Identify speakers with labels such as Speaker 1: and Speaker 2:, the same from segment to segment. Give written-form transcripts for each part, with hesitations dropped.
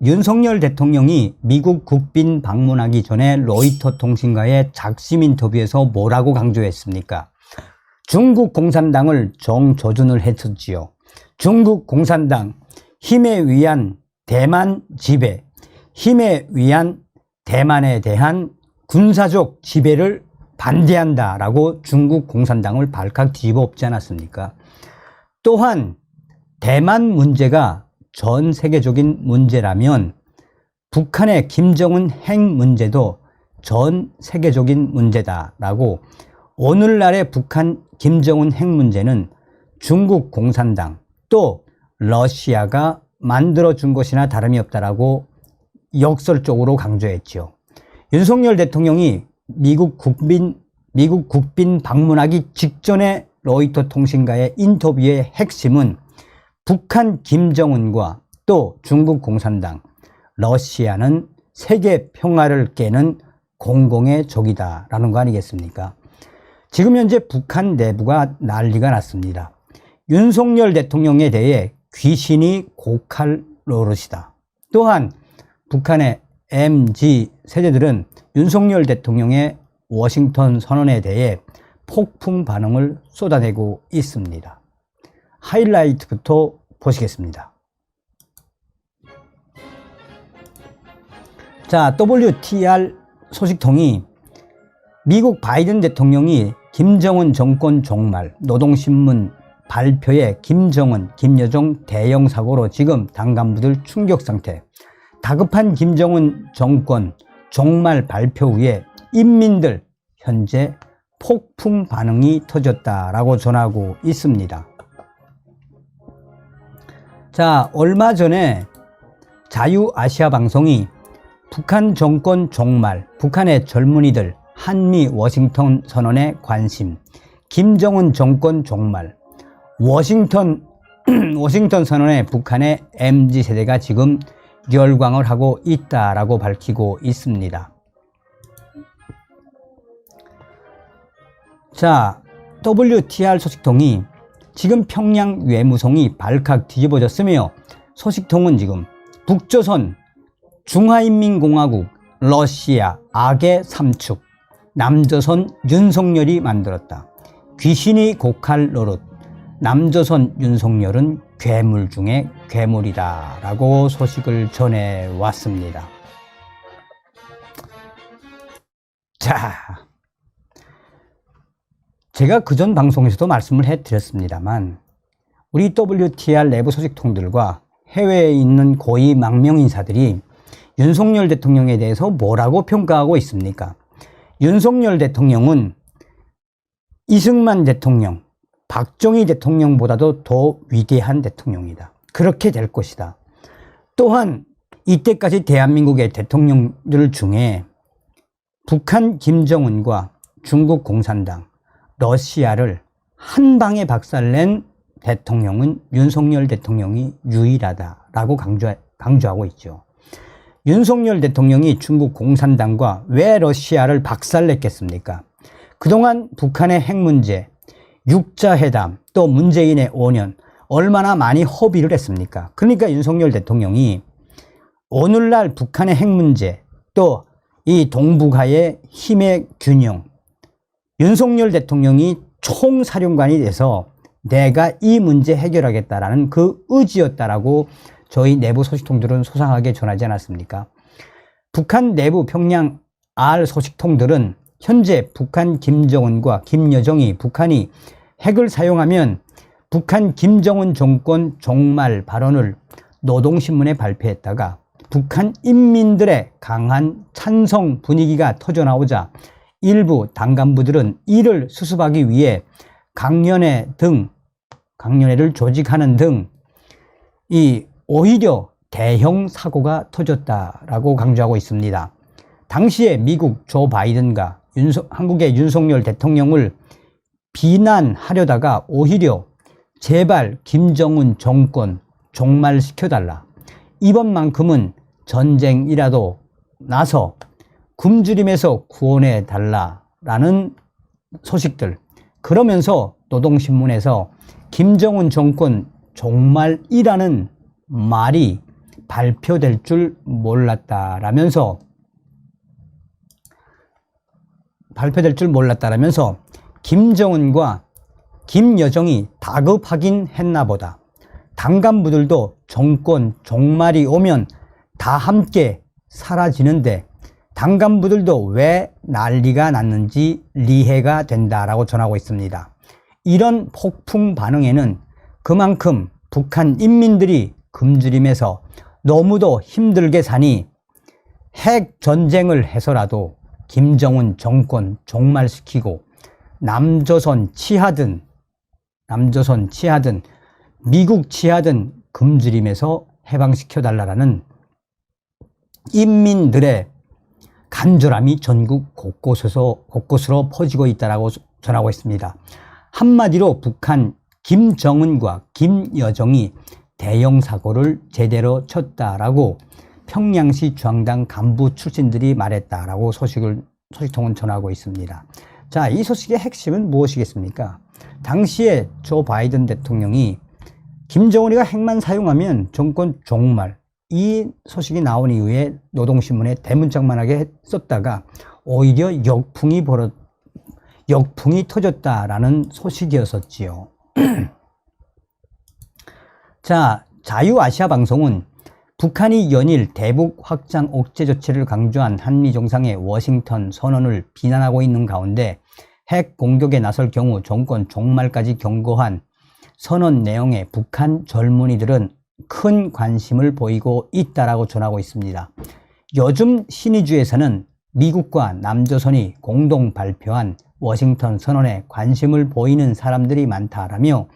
Speaker 1: 윤석열 대통령이 미국 국빈 방문하기 전에 로이터 통신과의 작심 인터뷰에서 뭐라고 강조했습니까? 중국 공산당을 정조준을 했었지요. 중국 공산당 힘에 의한 대만 지배, 힘에 의한 대만에 대한 군사적 지배를 반대한다라고 중국 공산당을 발칵 뒤집어 엎지 않았습니까? 또한 대만 문제가 전 세계적인 문제라면 북한의 김정은 핵 문제도 전 세계적인 문제다라고, 오늘날의 북한 김정은 핵 문제는 중국 공산당 또 러시아가 만들어준 것이나 다름이 없다라고 역설적으로 강조했죠. 윤석열 대통령이 미국 국빈 방문하기 직전에 로이터 통신과의 인터뷰의 핵심은 북한 김정은과 또 중국 공산당, 러시아는 세계 평화를 깨는 공공의 적이다라는 거 아니겠습니까? 지금 현재 북한 내부가 난리가 났습니다. 윤석열 대통령에 대해 귀신이 고칼 노릇이다. 또한 북한의 MZ 세대들은 윤석열 대통령의 워싱턴 선언에 대해 폭풍 반응을 쏟아내고 있습니다. 하이라이트부터 보시겠습니다. 자, WTR 소식통이 미국 바이든 대통령이 김정은 정권 종말, 노동신문 발표에 김정은, 김여정 대형 사고로 지금 당 간부들 충격 상태, 다급한 김정은 정권 종말 발표 후에 인민들 현재 폭풍 반응이 터졌다라고 전하고 있습니다. 자, 얼마 전에 자유아시아 방송이 북한 정권 종말, 북한의 젊은이들 한미 워싱턴 선언에 관심, 김정은 정권 종말, 워싱턴 선언에 북한의 MZ세대가 지금 열광을 하고 있다라고 밝히고 있습니다. 자, WTR 소식통이 지금 평양 외무성이 발칵 뒤집어졌으며, 소식통은 지금 북조선, 중화인민공화국, 러시아 악의 삼축, 남조선 윤석열이 만들었다. 귀신이 고칼 노릇, 남조선 윤석열은 괴물 중에 괴물이다 라고 소식을 전해왔습니다. 자, 제가 그전 방송에서도 말씀을 해드렸습니다만, 우리 WTR 내부 소식통들과 해외에 있는 고위 망명 인사들이 윤석열 대통령에 대해서 뭐라고 평가하고 있습니까? 윤석열 대통령은 이승만 대통령, 박정희 대통령보다도 더 위대한 대통령이다. 그렇게 될 것이다. 또한 이때까지 대한민국의 대통령들 중에 북한 김정은과 중국 공산당, 러시아를 한 방에 박살낸 대통령은 윤석열 대통령이 유일하다라고 강조하고 있죠. 윤석열 대통령이 중국 공산당과 왜 러시아를 박살냈겠습니까? 그동안 북한의 핵 문제, 육자회담, 또 문재인의 5년 얼마나 많이 허비를 했습니까? 그러니까 윤석열 대통령이 오늘날 북한의 핵 문제, 또 이 동북아의 힘의 균형, 윤석열 대통령이 총사령관이 돼서 내가 이 문제 해결하겠다라는 그 의지였다라고 저희 내부 소식통들은 소상하게 전하지 않았습니까? 북한 내부 평양 R 소식통들은 현재 북한 김정은과 김여정이 북한이 핵을 사용하면 북한 김정은 정권 종말 발언을 노동신문에 발표했다가 북한 인민들의 강한 찬성 분위기가 터져나오자 일부 당 간부들은 이를 수습하기 위해 강연회를 조직하는 등 오히려 대형 사고가 터졌다라고 강조하고 있습니다. 당시에 미국 조 바이든과 한국의 윤석열 대통령을 비난하려다가 오히려 제발 김정은 정권 종말시켜달라, 이번만큼은 전쟁이라도 나서 굶주림에서 구원해 달라라는 소식들, 그러면서 노동신문에서 김정은 정권 종말이라는 말이 발표될 줄 몰랐다라면서 김정은과 김여정이 다급하긴 했나 보다. 당 간부들도 정권 종말이 오면 다 함께 사라지는데 당 간부들도 왜 난리가 났는지 이해가 된다라고 전하고 있습니다. 이런 폭풍 반응에는 그만큼 북한 인민들이 굶주림에서 너무도 힘들게 사니 핵 전쟁을 해서라도 김정은 정권 종말시키고 남조선 치하든 미국 치하든 굶주림에서 해방시켜달라는 인민들의 간절함이 전국 곳곳으로 퍼지고 있다고 전하고 있습니다. 한마디로 북한 김정은과 김여정이 대형 사고를 제대로 쳤다라고 평양시 중앙당 간부 출신들이 말했다라고 소식통은 전하고 있습니다. 자, 이 소식의 핵심은 무엇이겠습니까? 당시에 조 바이든 대통령이 김정은이가 핵만 사용하면 정권 종말, 이 소식이 나온 이후에 노동신문에 대문짝만하게 썼다가 오히려 역풍이 터졌다라는 소식이었었지요. 자, 자유아시아 방송은 북한이 연일 대북 확장 억제 조치를 강조한 한미 정상의 워싱턴 선언을 비난하고 있는 가운데 핵 공격에 나설 경우 정권 종말까지 경고한 선언 내용에 북한 젊은이들은 큰 관심을 보이고 있다라고 전하고 있습니다. 요즘 신의주에서는 미국과 남조선이 공동 발표한 워싱턴 선언에 관심을 보이는 사람들이 많다라며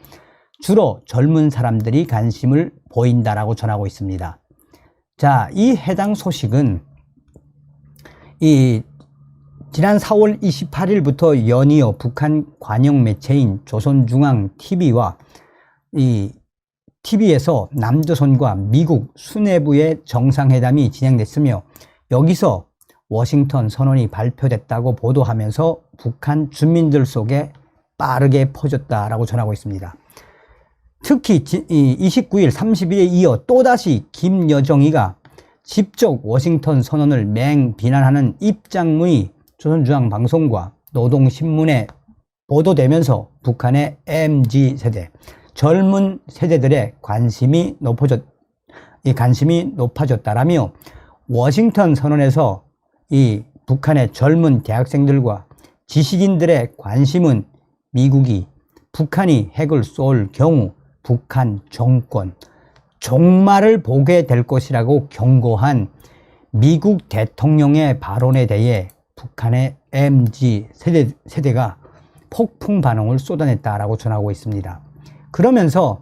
Speaker 1: 주로 젊은 사람들이 관심을 보인다라고 전하고 있습니다. 자, 이 해당 소식은 지난 4월 28일부터 연이어 북한 관영 매체인 조선중앙TV와 TV에서 남조선과 미국 수뇌부의 정상회담이 진행됐으며 여기서 워싱턴 선언이 발표됐다고 보도하면서 북한 주민들 속에 빠르게 퍼졌다라고 전하고 있습니다. 특히 29일, 30일에 이어 또다시 김여정이가 직접 워싱턴 선언을 맹비난하는 입장문이 조선중앙방송과 노동신문에 보도되면서 북한의 MZ세대, 젊은 세대들의 관심이 높아졌다라며 워싱턴 선언에서 이 북한의 젊은 대학생들과 지식인들의 관심은 미국이 북한이 핵을 쏠 경우 북한 정권 종말을 보게 될 것이라고 경고한 미국 대통령의 발언에 대해 북한의 MZ 세대가 폭풍 반응을 쏟아냈다라고 전하고 있습니다. 그러면서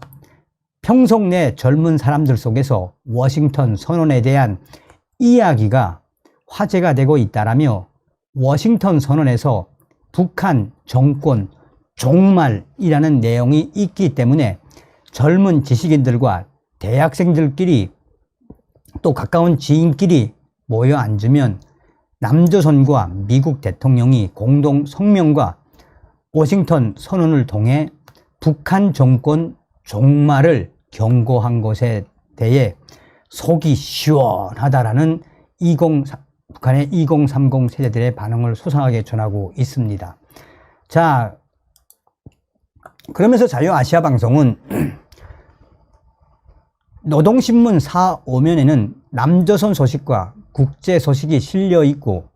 Speaker 1: 평소 내 젊은 사람들 속에서 워싱턴 선언에 대한 이야기가 화제가 되고 있다라며 워싱턴 선언에서 북한 정권 종말이라는 내용이 있기 때문에 젊은 지식인들과 대학생들끼리 또 가까운 지인끼리 모여 앉으면 남조선과 미국 대통령이 공동 성명과 워싱턴 선언을 통해 북한 정권 종말을 경고한 것에 대해 속이 시원하다라는 북한의 2030 세대들의 반응을 소상하게 전하고 있습니다. 자, 그러면서 자유아시아 방송은 노동신문 4~5면에는 남조선 소식과 국제 소식이 실려 있고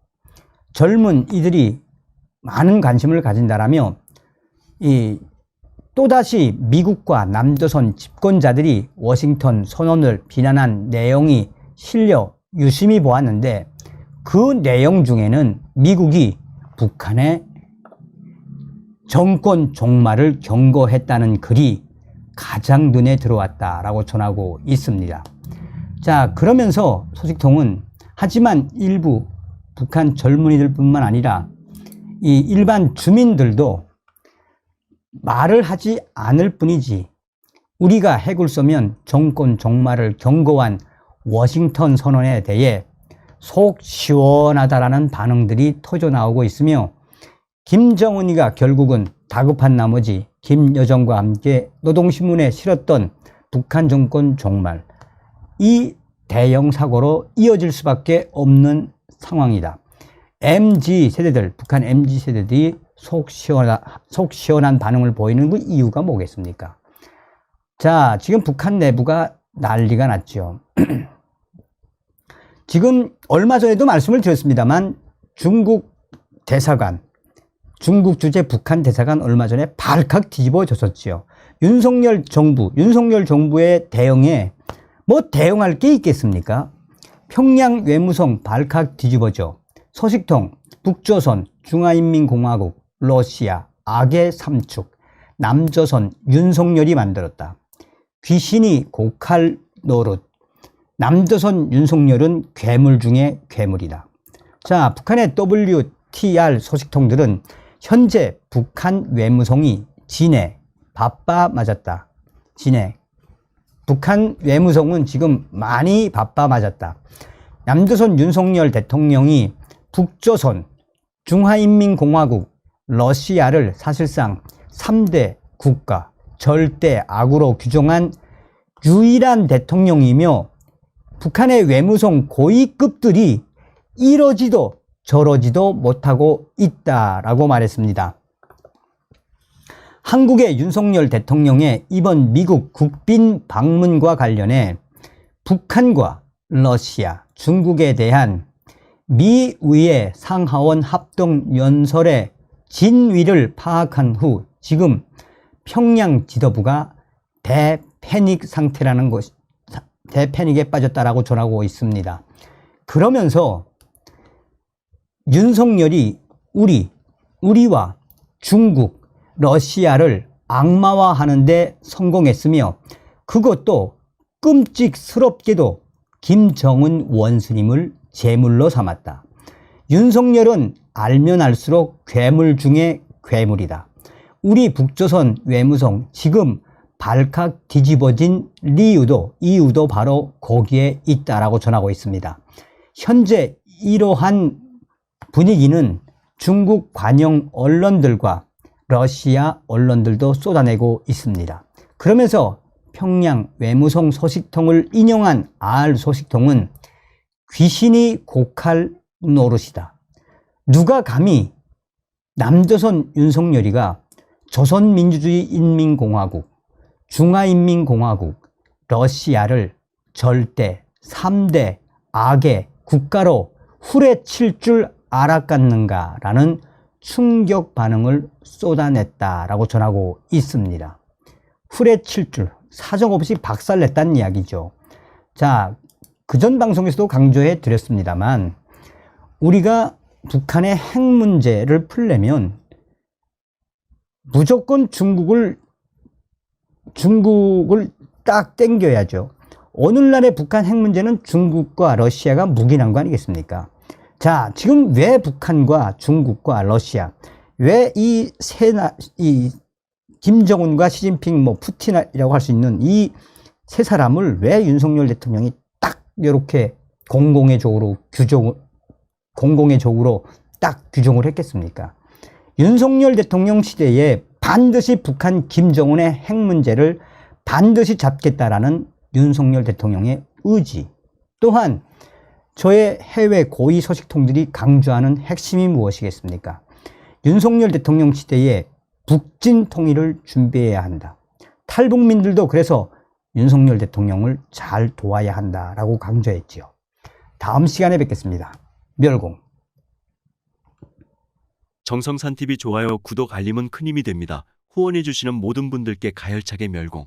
Speaker 1: 젊은 이들이 많은 관심을 가진다라며 또다시 미국과 남조선 집권자들이 워싱턴 선언을 비난한 내용이 실려 유심히 보았는데 그 내용 중에는 미국이 북한의 정권 종말을 경고했다는 글이 가장 눈에 들어왔다라고 전하고 있습니다. 자, 그러면서 소식통은 하지만 일부 북한 젊은이들뿐만 아니라 이 일반 주민들도 말을 하지 않을 뿐이지 우리가 핵을 쏘면 정권 종말을 경고한 워싱턴 선언에 대해 속 시원하다라는 반응들이 터져나오고 있으며 김정은이가 결국은 다급한 나머지 김여정과 함께 노동신문에 실었던 북한 정권 종말, 이 대형 사고로 이어질 수밖에 없는 상황이다. MZ 세대들, 북한 MZ 세대들이 속 시원한 반응을 보이는 그 이유가 뭐겠습니까? 자, 지금 북한 내부가 난리가 났죠. 지금 얼마 전에도 말씀을 드렸습니다만 중국 대사관, 중국 주재 북한 대사관 얼마 전에 발칵 뒤집어졌었지요. 윤석열 정부의 대응에 뭐 대응할 게 있겠습니까? 평양 외무성 발칵 뒤집어져. 소식통, 북조선, 중화인민공화국, 러시아, 악의 삼축, 남조선, 윤석열이 만들었다. 귀신이 고칼 노릇. 남조선 윤석열은 괴물 중에 괴물이다. 자, 북한의 WTR 소식통들은 현재 북한 외무성이 진해 바빠 맞았다. 진해. 북한 외무성은 지금 많이 바빠 맞았다. 남조선 윤석열 대통령이 북조선, 중화인민공화국, 러시아를 사실상 3대 국가, 절대 악으로 규정한 유일한 대통령이며 북한의 외무성 고위급들이 이러지도 저러지도 못하고 있다라고 말했습니다. 한국의 윤석열 대통령의 이번 미국 국빈 방문과 관련해 북한과 러시아, 중국에 대한 미의회 상하원 합동연설의 진위를 파악한 후 지금 평양 지도부가 대패닉 상태라는 것, 대패닉에 빠졌다라고 전하고 있습니다. 그러면서 윤석열이 우리와 중국, 러시아를 악마화하는 데 성공했으며 그것도 끔찍스럽게도 김정은 원수님을 제물로 삼았다. 윤석열은 알면 알수록 괴물 중에 괴물이다. 우리 북조선 외무성 지금 발칵 뒤집어진 이유도 바로 거기에 있다라고 전하고 있습니다. 현재 이러한 분위기는 중국 관영 언론들과 러시아 언론들도 쏟아내고 있습니다. 그러면서 평양 외무성 소식통을 인용한 R 소식통은 귀신이 고칼 노릇이다. 누가 감히 남조선 윤석열이가 조선민주주의 인민공화국, 중화인민공화국, 러시아를 절대 3대 악의 국가로 후레칠 줄 알았겠는가라는 충격 반응을 쏟아냈다라고 전하고 있습니다. 후레칠 줄, 사정없이 박살냈다는 이야기죠. 자, 그전 방송에서도 강조해 드렸습니다만 우리가 북한의 핵 문제를 풀려면 무조건 중국을 딱 땡겨야죠. 오늘날의 북한 핵 문제는 중국과 러시아가 묵인한 거 아니겠습니까? 자, 지금 왜 북한과 중국과 러시아, 왜 이 김정은과 시진핑, 푸틴이라고 할 수 있는 이 세 사람을 왜 윤석열 대통령이 딱 이렇게 공공의적으로 딱 규정을 했겠습니까? 윤석열 대통령 시대에 반드시 북한 김정은의 핵 문제를 반드시 잡겠다라는 윤석열 대통령의 의지, 또한 저의 해외 고위 소식통들이 강조하는 핵심이 무엇이겠습니까? 윤석열 대통령 시대에 북진 통일을 준비해야 한다. 탈북민들도 그래서 윤석열 대통령을 잘 도와야 한다라고 강조했지요. 다음 시간에 뵙겠습니다. 멸공.
Speaker 2: 정성산TV 좋아요, 구독, 알림은 큰 힘이 됩니다. 후원해주시는 모든 분들께 가열차게 멸공.